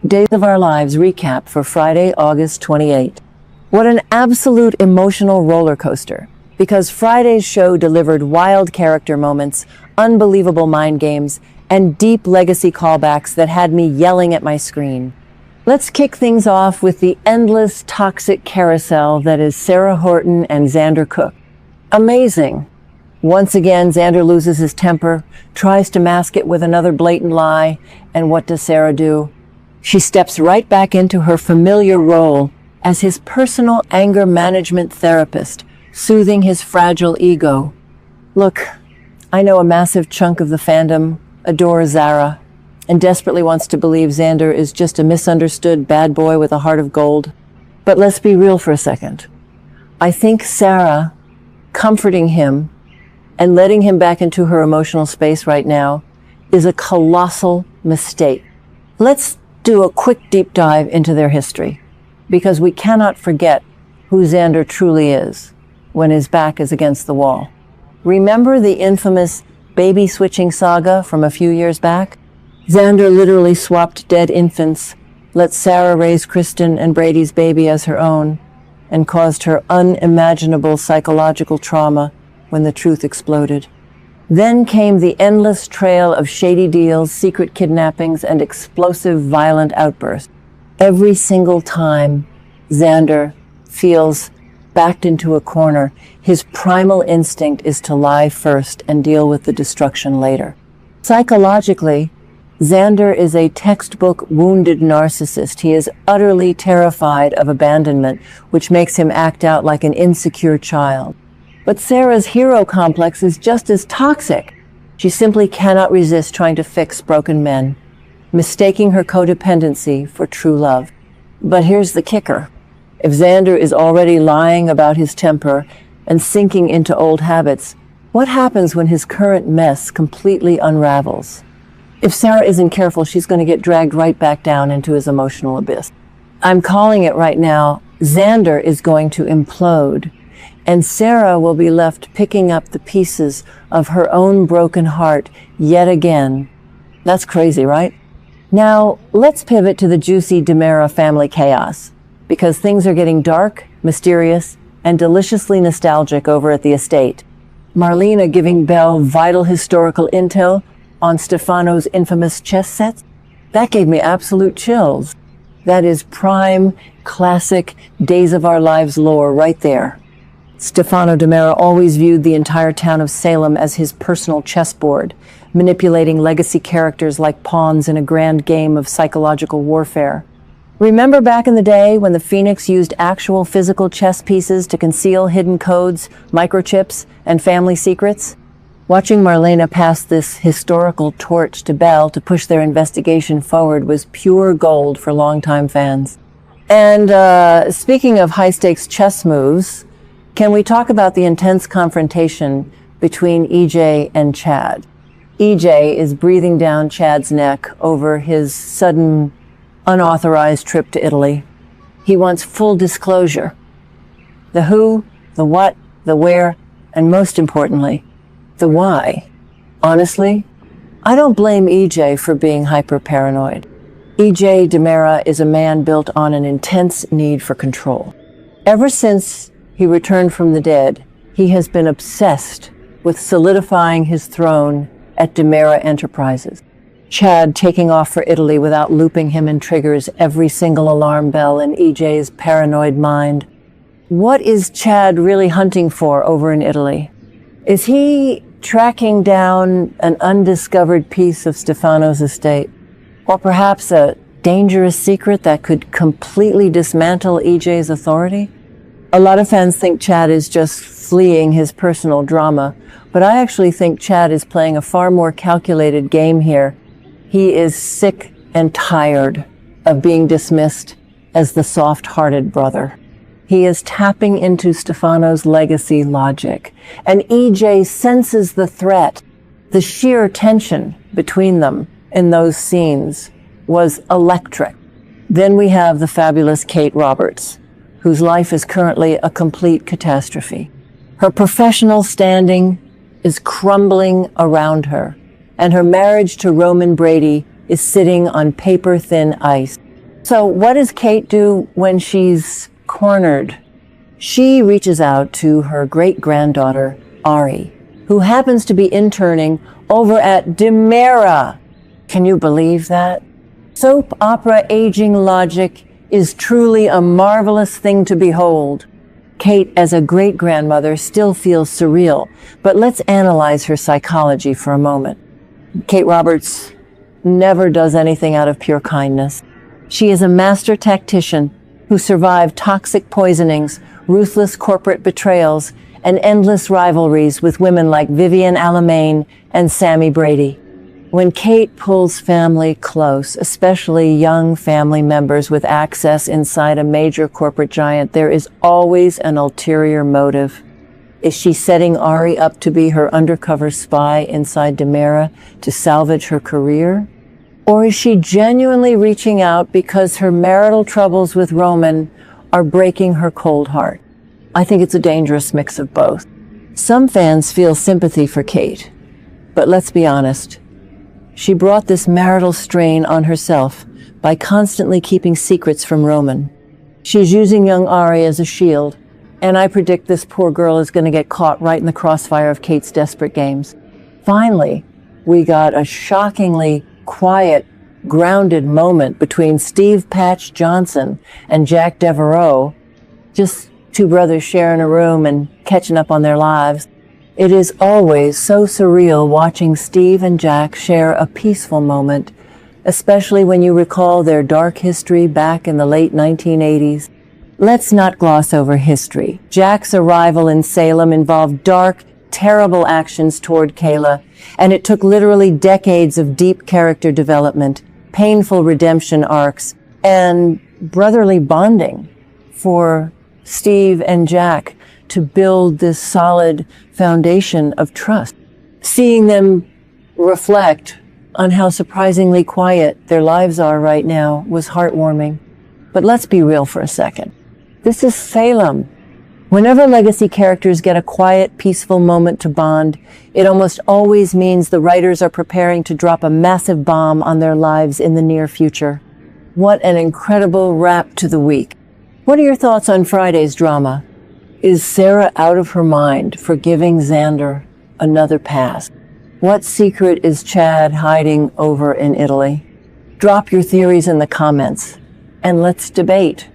Days of Our Lives recap for Friday, August 28. What an absolute emotional roller coaster. Because Friday's show delivered wild character moments, unbelievable mind games, and deep legacy callbacks that had me yelling at my screen. Let's kick things off with the endless toxic carousel that is Sarah Horton and Xander Cook. Amazing. Once again, Xander loses his temper, tries to mask it with another blatant lie, and what does Sarah do? She steps right back into her familiar role as his personal anger management therapist, soothing his fragile ego. Look, I know a massive chunk of the fandom adores Zara and desperately wants to believe Xander is just a misunderstood bad boy with a heart of gold. But let's be real for a second. I think Sarah comforting him and letting him back into her emotional space right now is a colossal mistake. Let's do a quick deep dive into their history, because we cannot forget who Xander truly is when his back is against the wall. Remember the infamous baby switching saga from a few years back? Xander literally swapped dead infants, let Sarah raise Kristen and Brady's baby as her own, and caused her unimaginable psychological trauma when the truth exploded. Then came the endless trail of shady deals, secret kidnappings, and explosive violent outbursts. Every single time Xander feels backed into a corner, his primal instinct is to lie first and deal with the destruction later. Psychologically, Xander is a textbook wounded narcissist. He is utterly terrified of abandonment, which makes him act out like an insecure child. But Sarah's hero complex is just as toxic. She simply cannot resist trying to fix broken men, mistaking her codependency for true love. But here's the kicker. If Xander is already lying about his temper and sinking into old habits, what happens when his current mess completely unravels? If Sarah isn't careful, she's going to get dragged right back down into his emotional abyss. I'm calling it right now. Xander is going to implode, and Sarah will be left picking up the pieces of her own broken heart yet again. That's crazy, right? Now, let's pivot to the juicy DiMera family chaos, because things are getting dark, mysterious, and deliciously nostalgic over at the estate. Marlena giving Belle vital historical intel on Stefano's infamous chess sets? That gave me absolute chills. That is prime, classic Days of Our Lives lore right there. Stefano DiMera always viewed the entire town of Salem as his personal chessboard, manipulating legacy characters like pawns in a grand game of psychological warfare. Remember back in the day when the Phoenix used actual physical chess pieces to conceal hidden codes, microchips, and family secrets? Watching Marlena pass this historical torch to Belle to push their investigation forward was pure gold for longtime fans. And speaking of high-stakes chess moves, can we talk about the intense confrontation between EJ and Chad? EJ is breathing down Chad's neck over his sudden, unauthorized trip to Italy. He wants full disclosure. The who, the what, the where, and most importantly, the why. Honestly, I don't blame EJ for being hyper-paranoid. EJ DiMera is a man built on an intense need for control. Ever since he returned from the dead, he has been obsessed with solidifying his throne at DiMera Enterprises. Chad taking off for Italy without looping him in triggers every single alarm bell in EJ's paranoid mind. What is Chad really hunting for over in Italy? Is he tracking down an undiscovered piece of Stefano's estate? Or perhaps a dangerous secret that could completely dismantle EJ's authority? A lot of fans think Chad is just fleeing his personal drama, but I actually think Chad is playing a far more calculated game here. He is sick and tired of being dismissed as the soft-hearted brother. He is tapping into Stefano's legacy logic, and EJ senses the threat. The sheer tension between them in those scenes was electric. Then we have the fabulous Kate Roberts, whose life is currently a complete catastrophe. Her professional standing is crumbling around her, and her marriage to Roman Brady is sitting on paper-thin ice. So what does Kate do when she's cornered? She reaches out to her great-granddaughter, Ari, who happens to be interning over at DiMera. Can you believe that? Soap opera aging logic is truly a marvelous thing to behold. Kate, as a great-grandmother, still feels surreal, but let's analyze her psychology for a moment. Kate Roberts never does anything out of pure kindness. She is a master tactician who survived toxic poisonings, ruthless corporate betrayals, and endless rivalries with women like Vivian Alamain and Sammy Brady. When Kate pulls family close, especially young family members with access inside a major corporate giant, there is always an ulterior motive. Is she setting Ari up to be her undercover spy inside DiMera to salvage her career? Or is she genuinely reaching out because her marital troubles with Roman are breaking her cold heart? I think it's a dangerous mix of both. Some fans feel sympathy for Kate, but let's be honest. She brought this marital strain on herself by constantly keeping secrets from Roman. She's using young Ari as a shield, and I predict this poor girl is going to get caught right in the crossfire of Kate's desperate games. Finally, we got a shockingly quiet, grounded moment between Steve Patch Johnson and Jack Devereaux, just two brothers sharing a room and catching up on their lives. It is always so surreal watching Steve and Jack share a peaceful moment, especially when you recall their dark history back in the late 1980s. Let's not gloss over history. Jack's arrival in Salem involved dark, terrible actions toward Kayla, and it took literally decades of deep character development, painful redemption arcs, and brotherly bonding for Steve and Jack to build this solid foundation of trust. Seeing them reflect on how surprisingly quiet their lives are right now was heartwarming. But let's be real for a second. This is Salem. Whenever legacy characters get a quiet, peaceful moment to bond, it almost always means the writers are preparing to drop a massive bomb on their lives in the near future. What an incredible wrap to the week. What are your thoughts on Friday's drama? Is Sarah out of her mind for giving Xander another pass? What secret is Chad hiding over in Italy? Drop your theories in the comments, and let's debate.